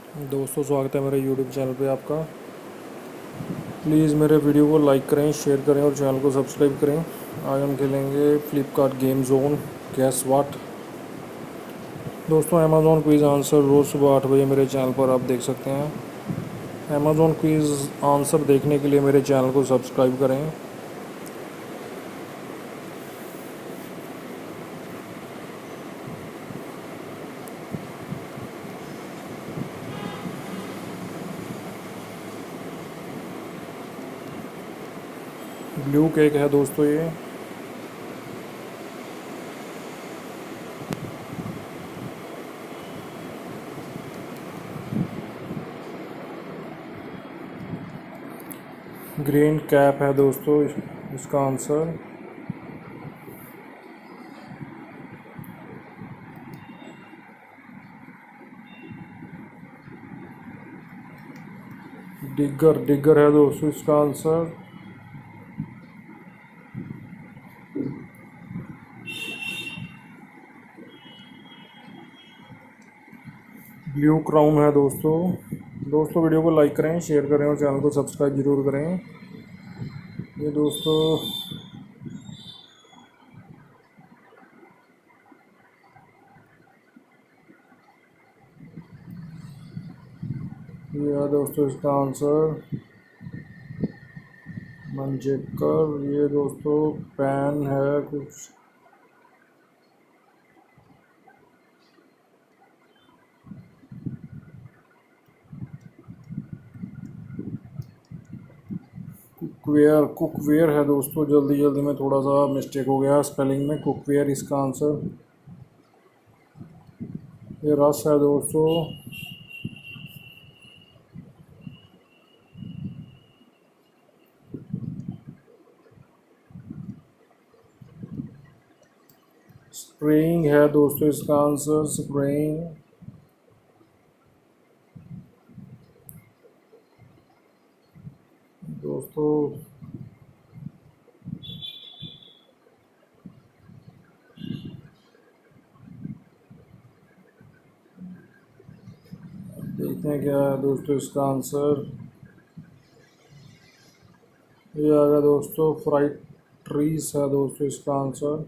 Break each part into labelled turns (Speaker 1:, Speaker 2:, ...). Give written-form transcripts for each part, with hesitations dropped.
Speaker 1: दोस्तों, स्वागत है मेरे यूट्यूब चैनल पे आपका। प्लीज़ मेरे वीडियो को लाइक करें, शेयर करें और चैनल को सब्सक्राइब करें। आज हम खेलेंगे फ्लिपकार्ट गेम जोन गैस वाट। दोस्तों, अमेज़ॉन क्विज़ आंसर रोज़ सुबह 8 बजे मेरे चैनल पर आप देख सकते हैं। अमेज़ॉन क्विज़ आंसर देखने के लिए मेरे चैनल को सब्सक्राइब करें। ब्लू केक है दोस्तों ये। ग्रीन कैप है दोस्तों इसका आंसर। डिगर डिगर है दोस्तों इसका आंसर। ब्लू क्राउन है दोस्तों। दोस्तों, वीडियो को लाइक करें, शेयर करें और चैनल को सब्सक्राइब ज़रूर करें। ये दोस्तों ये है दोस्तों इसका आंसर मंजेकर। ये दोस्तों पैन है कुछ। कुकवेयर है दोस्तों। जल्दी जल्दी में थोड़ा सा मिस्टेक हो गया स्पेलिंग में। कुकवेयर इसका आंसर। ये रस है दोस्तों। स्प्रेइंग है दोस्तों इसका आंसर। स्प्रेइंग। दोस्तों देखते हैं क्या है दोस्तों इसका आंसर। ये आ गया दोस्तों फ्राइड ट्रीस है दोस्तों इसका आंसर।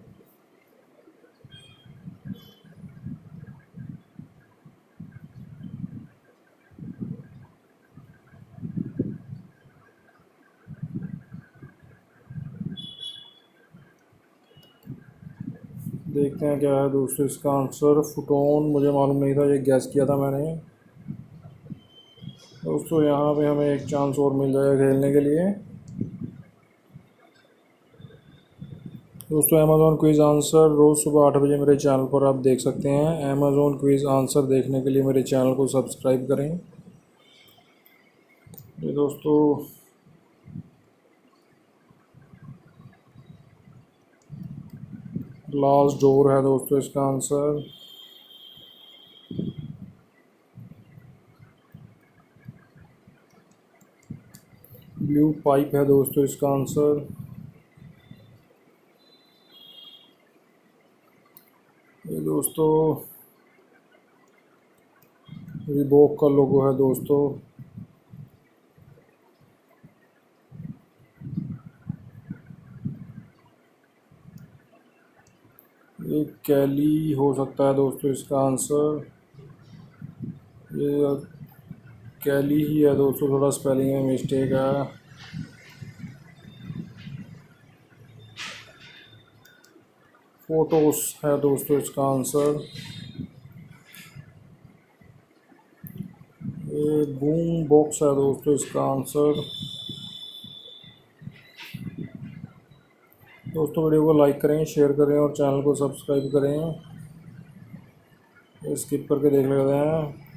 Speaker 1: देखते हैं क्या है दोस्तों इसका आंसर। फुटोन मुझे मालूम नहीं था, ये गैस किया था मैंने। दोस्तों यहाँ पे हमें एक चांस और मिल जाएगा खेलने के लिए। दोस्तों, अमेज़ॉन क्विज़ आंसर रोज़ सुबह 8 बजे मेरे चैनल पर आप देख सकते हैं। अमेज़ॉन क्विज़ आंसर देखने के लिए मेरे चैनल को सब्सक्राइब करें। ये दोस्तों ग्लास डोर है दोस्तों इसका आंसर। ब्लू पाइप है दोस्तों इसका आंसर। ये दोस्तों रिबॉक का लोगो है दोस्तों। ये कैली हो सकता है दोस्तों इसका आंसर। ये कैली ही है दोस्तों, थोड़ा स्पेलिंग में मिस्टेक है। फोटोस है दोस्तों इसका आंसर। ये बूम बॉक्स है दोस्तों इसका आंसर। दोस्तों, वीडियो को लाइक करें, शेयर करें और चैनल को सब्सक्राइब करें। ये स्किप करके देख लेते हैं।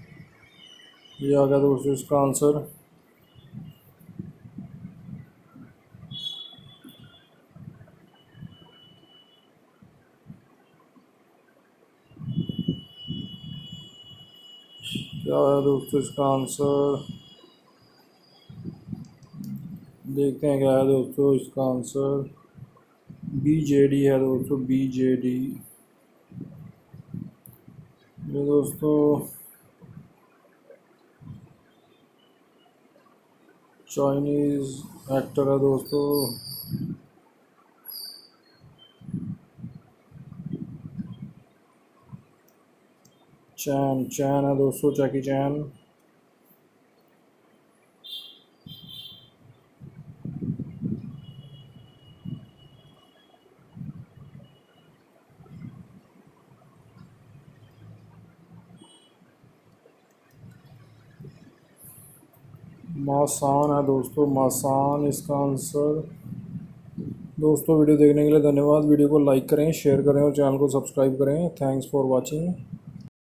Speaker 1: ये आ गया दोस्तों इसका आंसर। क्या है दोस्तों इसका आंसर। देखते हैं क्या है दोस्तों इसका आंसर। BJD है दोस्तों। BJD। ये दोस्तों चाइनीज़ एक्टर है दोस्तों। चैन चैन है दोस्तों, जैकी चैन। मासान है दोस्तों, मासान इसका आंसर। दोस्तों वीडियो देखने के लिए धन्यवाद। वीडियो को लाइक करें, शेयर करें और चैनल को सब्सक्राइब करें। Thanks for watching.